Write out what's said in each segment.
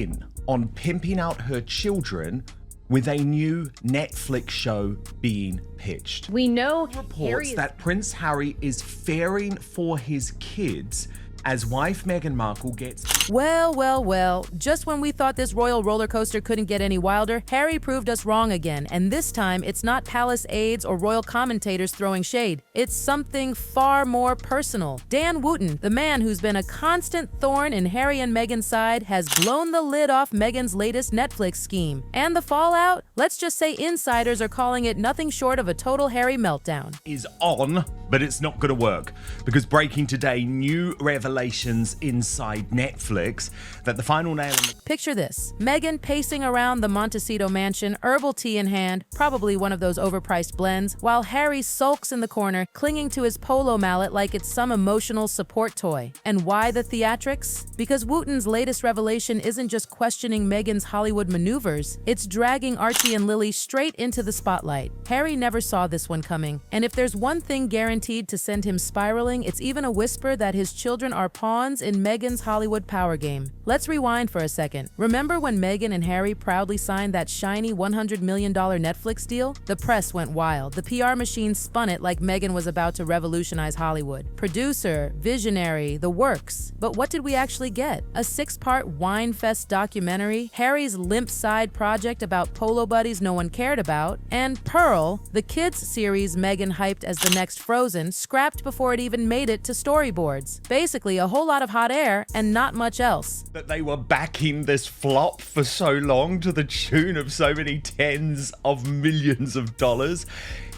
in on pimping out her children with a new Netflix show being pitched. We know Reports that Prince Harry is fearing for his kids as wife Meghan Markle gets... Well, just when we thought this royal roller coaster couldn't get any wilder, Harry proved us wrong again, and this time it's not palace aides or royal commentators throwing shade. It's something far more personal. Dan Wootton, the man who's been a constant thorn in Harry and Meghan's side, has blown the lid off Meghan's latest Netflix scheme. And the fallout? Let's just say insiders are calling it nothing short of a total Harry meltdown. ...is on, but it's not going to work, because breaking today, new revelations inside Netflix that the final nail in the... Picture this. Meghan pacing around the Montecito mansion, herbal tea in hand, probably one of those overpriced blends, while Harry sulks in the corner, clinging to his polo mallet like it's some emotional support toy. And why the theatrics? Because Wootton's latest revelation isn't just questioning Meghan's Hollywood maneuvers, it's dragging Archie and Lili straight into the spotlight. Harry never saw this one coming, and if there's one thing guaranteed to send him spiraling, it's even a whisper that his children are pawns in Meghan's Hollywood power game. Let's rewind for a second. Remember when Meghan and Harry proudly signed that shiny $100 million Netflix deal? The press went wild. The PR machine spun it like Meghan was about to revolutionize Hollywood. Producer, visionary, the works. But what did we actually get? A 6-part wine fest documentary, Harry's limp side project about polo buddies no one cared about, and Pearl, the kids series Meghan hyped as the next Frozen, scrapped before it even made it to storyboards. Basically, a whole lot of hot air and not much else. That they were backing this flop for so long to the tune of so many tens of millions of dollars.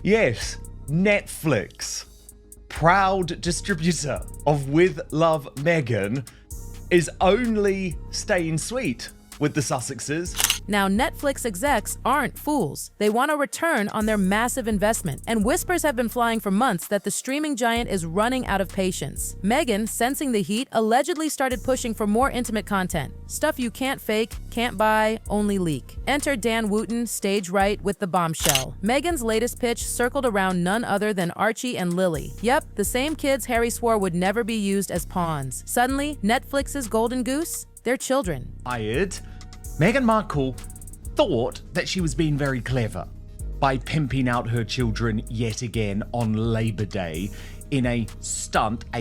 Yes, Netflix, proud distributor of With Love Meghan, is only staying sweet with the Sussexes. Now, Netflix execs aren't fools. They want a return on their massive investment, and whispers have been flying for months that the streaming giant is running out of patience. Meghan, sensing the heat, allegedly started pushing for more intimate content. Stuff you can't fake, can't buy, only leak. Enter Dan Wootton, stage right, with the bombshell. Meghan's latest pitch circled around none other than Archie and Lili. Yep, the same kids Harry swore would never be used as pawns. Suddenly, Netflix's golden goose? Their children. Meghan Markle thought that she was being very clever by pimping out her children yet again on Labor Day in a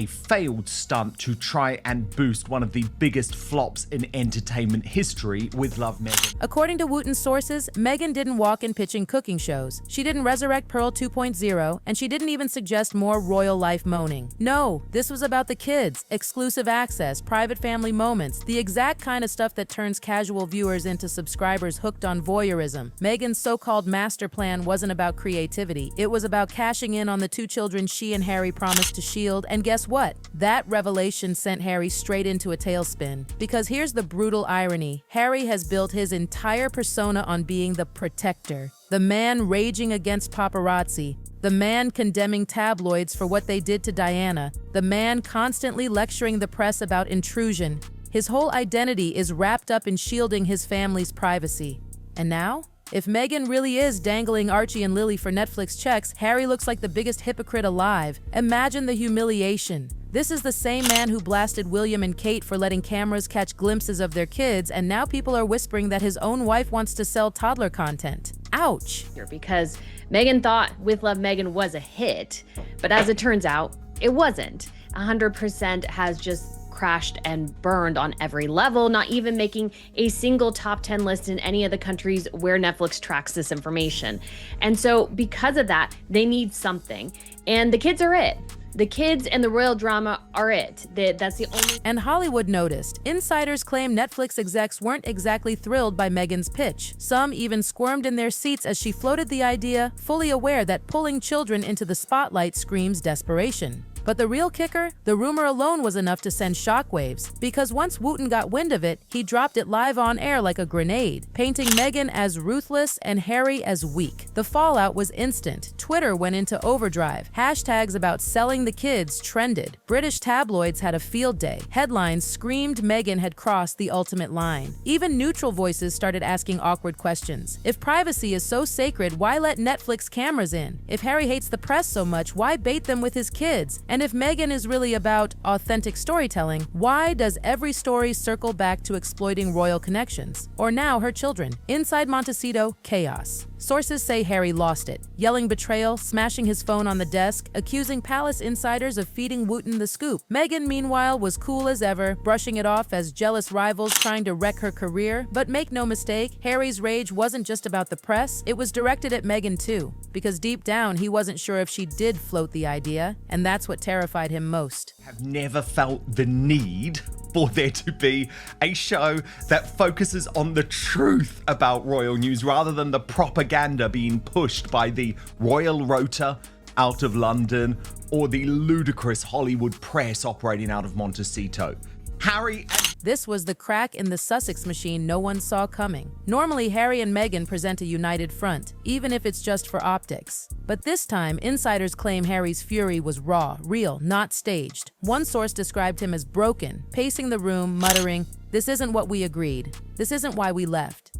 failed stunt to try and boost one of the biggest flops in entertainment history, With Love Meghan. According to Wootton's sources, Meghan didn't walk in pitching cooking shows. She didn't resurrect Pearl 2.0, and she didn't even suggest more royal life moaning. No, this was about the kids, exclusive access, private family moments, the exact kind of stuff that turns casual viewers into subscribers hooked on voyeurism. Meghan's so-called master plan wasn't about creativity. It was about cashing in on the 2 children she and Harry promised to shield, and guess what? That revelation sent Harry straight into a tailspin. Because here's the brutal irony. Harry has built his entire persona on being the protector, the man raging against paparazzi, the man condemning tabloids for what they did to Diana, the man constantly lecturing the press about intrusion. His whole identity is wrapped up in shielding his family's privacy. And now? If Meghan really is dangling Archie and Lili for Netflix checks, Harry looks like the biggest hypocrite alive. Imagine the humiliation. This is the same man who blasted William and Kate for letting cameras catch glimpses of their kids, and now people are whispering that his own wife wants to sell toddler content. Ouch. Because Meghan thought With Love Meghan was a hit, but as it turns out, it wasn't. 100% has just crashed and burned on every level, not even making a single top 10 list in any of the countries where Netflix tracks this information. And so because of that, they need something. And the kids are it. The kids and the royal drama are it. That's the only... And Hollywood noticed. Insiders claim Netflix execs weren't exactly thrilled by Meghan's pitch. Some even squirmed in their seats as she floated the idea, fully aware that pulling children into the spotlight screams desperation. But the real kicker? The rumor alone was enough to send shockwaves, because once Wootton got wind of it, he dropped it live on air like a grenade, painting Meghan as ruthless and Harry as weak. The fallout was instant. Twitter went into overdrive. Hashtags about selling the kids trended. British tabloids had a field day. Headlines screamed Meghan had crossed the ultimate line. Even neutral voices started asking awkward questions. If privacy is so sacred, why let Netflix cameras in? If Harry hates the press so much, why bait them with his kids? And if Meghan is really about authentic storytelling, why does every story circle back to exploiting royal connections? Or now her children. Inside Montecito, chaos. Sources say Harry lost it, yelling betrayal, smashing his phone on the desk, accusing palace insiders of feeding Wootton the scoop. Meghan, meanwhile, was cool as ever, brushing it off as jealous rivals trying to wreck her career. But make no mistake, Harry's rage wasn't just about the press, it was directed at Meghan too. Because deep down, he wasn't sure if she did float the idea, and that's what terrified him most. Have never felt the need for there to be a show that focuses on the truth about royal news rather than the propaganda being pushed by the Royal Rota out of London or the ludicrous Hollywood press operating out of Montecito. Harry and This was the crack in the Sussex machine no one saw coming. Normally, Harry and Meghan present a united front, even if it's just for optics. But this time, insiders claim Harry's fury was raw, real, not staged. One source described him as broken, pacing the room, muttering, "This isn't what we agreed. This isn't why we left."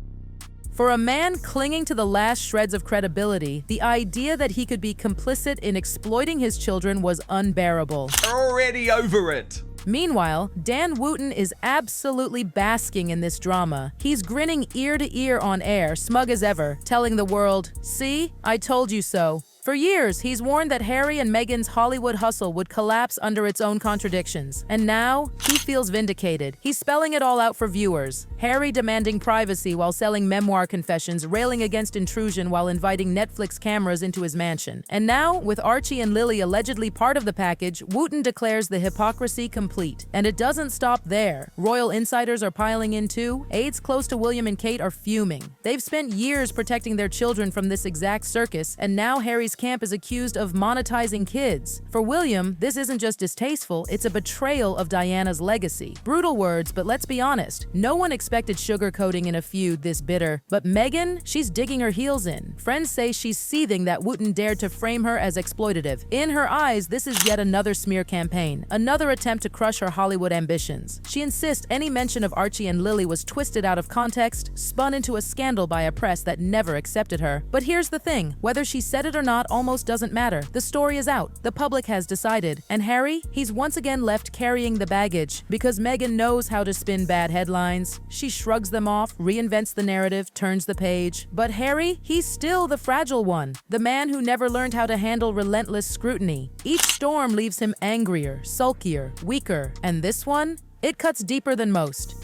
For a man clinging to the last shreds of credibility, the idea that he could be complicit in exploiting his children was unbearable. already over it. Meanwhile, Dan Wootton is absolutely basking in this drama. He's grinning ear to ear on air, smug as ever, telling the world, "See, I told you so." For years, he's warned that Harry and Meghan's Hollywood hustle would collapse under its own contradictions. And now, he feels vindicated. He's spelling it all out for viewers. Harry demanding privacy while selling memoir confessions, railing against intrusion while inviting Netflix cameras into his mansion. And now, with Archie and Lili allegedly part of the package, Wootton declares the hypocrisy complete. And it doesn't stop there. Royal insiders are piling in too. Aides close to William and Kate are fuming. They've spent years protecting their children from this exact circus, and now Harry's camp is accused of monetizing kids. For William, this isn't just distasteful, it's a betrayal of Diana's legacy. Brutal words, but let's be honest, no one expected sugarcoating in a feud this bitter. But Meghan, she's digging her heels in. Friends say she's seething that Wootton dared to frame her as exploitative. In her eyes, this is yet another smear campaign, another attempt to crush her Hollywood ambitions. She insists any mention of Archie and Lili was twisted out of context, spun into a scandal by a press that never accepted her. But here's the thing, whether she said it or not almost doesn't matter. The story is out. The public has decided. And Harry, he's once again left carrying the baggage because Meghan knows how to spin bad headlines. She shrugs them off, reinvents the narrative, turns the page. But Harry, he's still the fragile one, the man who never learned how to handle relentless scrutiny. Each storm leaves him angrier, sulkier, weaker. And this one, it cuts deeper than most.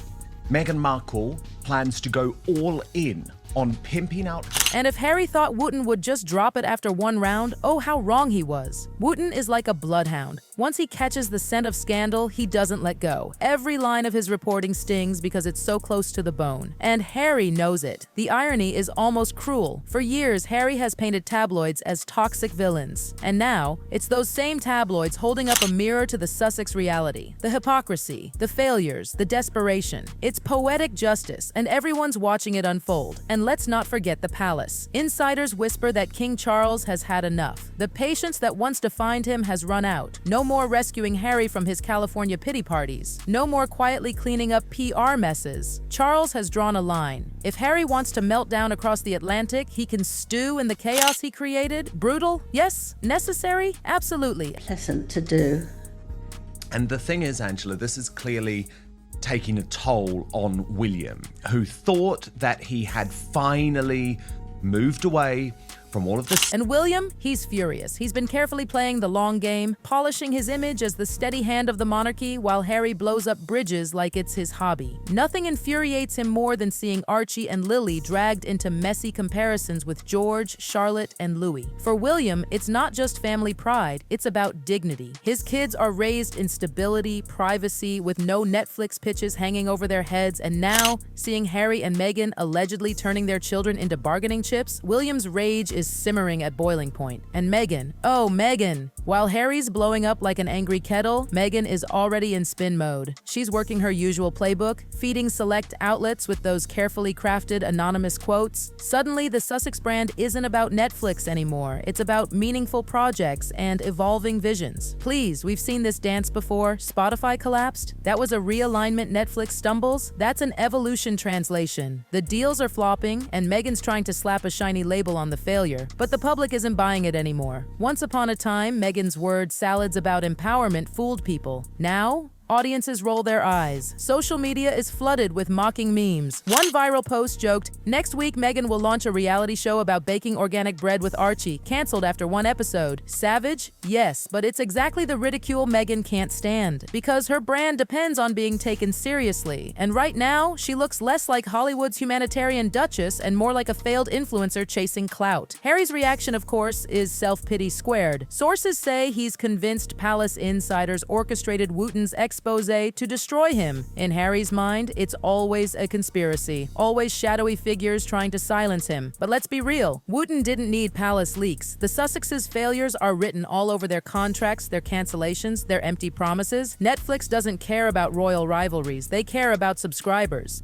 Meghan Markle plans to go all in on pimping out. And if Harry thought Wootton would just drop it after one round, oh how wrong he was. Wootton is like a bloodhound. Once he catches the scent of scandal, he doesn't let go. Every line of his reporting stings because it's so close to the bone. And Harry knows it. The irony is almost cruel. For years, Harry has painted tabloids as toxic villains. And now, it's those same tabloids holding up a mirror to the Sussex reality. The hypocrisy, the failures, the desperation. It's poetic justice, and everyone's watching it unfold. And let's not forget the palace. Insiders whisper that King Charles has had enough. The patience that once defined him has run out. No more rescuing Harry from his California pity parties. No more quietly cleaning up PR messes. Charles has drawn a line. If Harry wants to melt down across the Atlantic, he can stew in the chaos he created. Brutal? Yes. Necessary? Absolutely. Pleasant to do. And the thing is, Angela, this is clearly taking a toll on William, who thought that he had finally moved away from all of this. And William, he's furious. He's been carefully playing the long game, polishing his image as the steady hand of the monarchy while Harry blows up bridges like it's his hobby. Nothing infuriates him more than seeing Archie and Lili dragged into messy comparisons with George, Charlotte, and Louis. For William, it's not just family pride, it's about dignity. His kids are raised in stability, privacy, with no Netflix pitches hanging over their heads, and now, seeing Harry and Meghan allegedly turning their children into bargaining chips, William's rage is simmering at boiling point. And Meghan, oh Meghan! While Harry's blowing up like an angry kettle, Meghan is already in spin mode. She's working her usual playbook, feeding select outlets with those carefully crafted anonymous quotes. Suddenly, the Sussex brand isn't about Netflix anymore. It's about meaningful projects and evolving visions. Please, we've seen this dance before. Spotify collapsed? That was a realignment. Netflix stumbles? That's an evolution translation. The deals are flopping, and Meghan's trying to slap a shiny label on the failure. failure, but the public isn't buying it anymore. Once upon a time, Meghan's word salads about empowerment fooled people. Now, audiences roll their eyes. Social media is flooded with mocking memes. One viral post joked, "Next week, Meghan will launch a reality show about baking organic bread with Archie, canceled after one episode." Savage? Yes, but it's exactly the ridicule Meghan can't stand, because her brand depends on being taken seriously. And right now, she looks less like Hollywood's humanitarian duchess and more like a failed influencer chasing clout. Harry's reaction, of course, is self-pity squared. Sources say he's convinced palace insiders orchestrated Wootton's expose to destroy him. In Harry's mind, it's always a conspiracy, always shadowy figures trying to silence him. But let's be real, Wootton didn't need palace leaks. The Sussexes' failures are written all over their contracts, their cancellations, their empty promises. Netflix doesn't care about royal rivalries, they care about subscribers,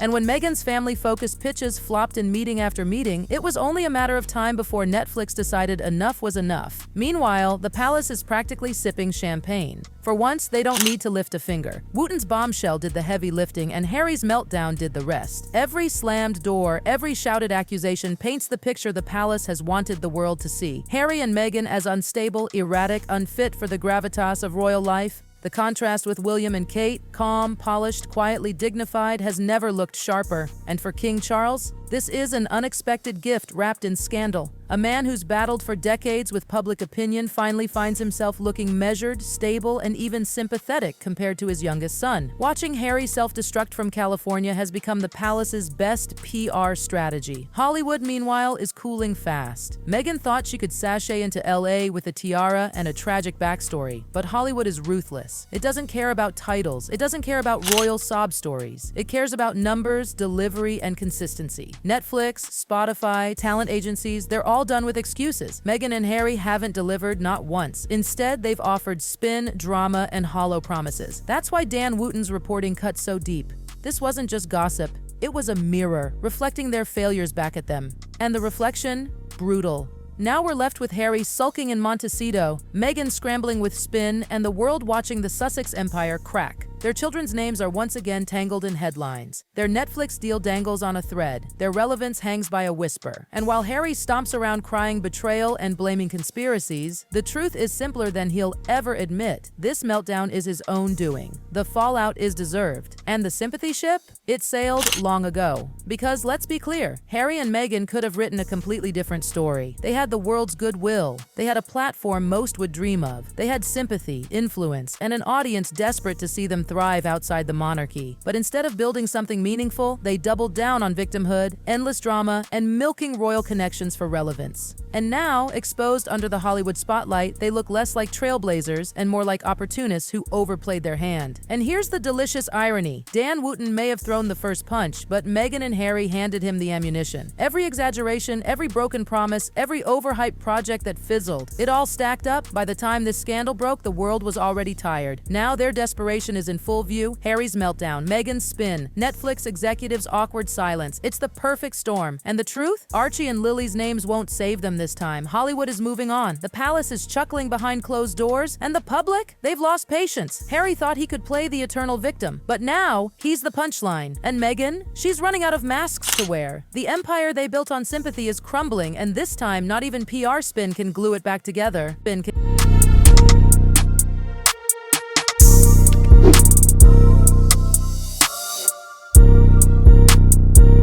And when Meghan's family-focused pitches flopped in meeting after meeting, it was only a matter of time before Netflix decided enough was enough. Meanwhile, the palace is practically sipping champagne. For once, they don't need to lift a finger. Wootton's bombshell did the heavy lifting, and Harry's meltdown did the rest. Every slammed door, every shouted accusation paints the picture the palace has wanted the world to see. Harry and Meghan as unstable, erratic, unfit for the gravitas of royal life. The contrast with William and Kate, calm, polished, quietly dignified, has never looked sharper. And for King Charles, this is an unexpected gift wrapped in scandal. A man who's battled for decades with public opinion finally finds himself looking measured, stable, and even sympathetic compared to his youngest son. Watching Harry self-destruct from California has become the palace's best PR strategy. Hollywood, meanwhile, is cooling fast. Meghan thought she could sashay into LA with a tiara and a tragic backstory, but Hollywood is ruthless. It doesn't care about titles. It doesn't care about royal sob stories. It cares about numbers, delivery, and consistency. Netflix, Spotify, talent agencies, they're all done with excuses. Meghan and Harry haven't delivered not once. Instead, they've offered spin, drama, and hollow promises. That's why Dan Wootton's reporting cut so deep. This wasn't just gossip. It was a mirror, reflecting their failures back at them. And the reflection? Brutal. Now we're left with Harry sulking in Montecito, Meghan scrambling with spin, and the world watching the Sussex empire crack. Their children's names are once again tangled in headlines. Their Netflix deal dangles on a thread. Their relevance hangs by a whisper. And while Harry stomps around crying betrayal and blaming conspiracies, the truth is simpler than he'll ever admit. This meltdown is his own doing. The fallout is deserved. And the sympathy ship? It sailed long ago. Because let's be clear, Harry and Meghan could have written a completely different story. They had the world's goodwill. They had a platform most would dream of. They had sympathy, influence, and an audience desperate to see them thrive outside the monarchy. But instead of building something meaningful, they doubled down on victimhood, endless drama, and milking royal connections for relevance. And now, exposed under the Hollywood spotlight, they look less like trailblazers and more like opportunists who overplayed their hand. And here's the delicious irony. Dan Wootton may have thrown the first punch, but Meghan and Harry handed him the ammunition. Every exaggeration, every broken promise, every overhyped project that fizzled, it all stacked up. By the time this scandal broke, the world was already tired. Now their desperation is in full view. Harry's meltdown, Meghan's spin, Netflix executives' awkward silence. It's the perfect storm. And the truth? Archie and Lili's names won't save them this time. Hollywood is moving on. The palace is chuckling behind closed doors. And the public? They've lost patience. Harry thought he could play the eternal victim. But now, he's the punchline. And Meghan? She's running out of masks to wear. The empire they built on sympathy is crumbling, and this time, not even PR spin can glue it back together.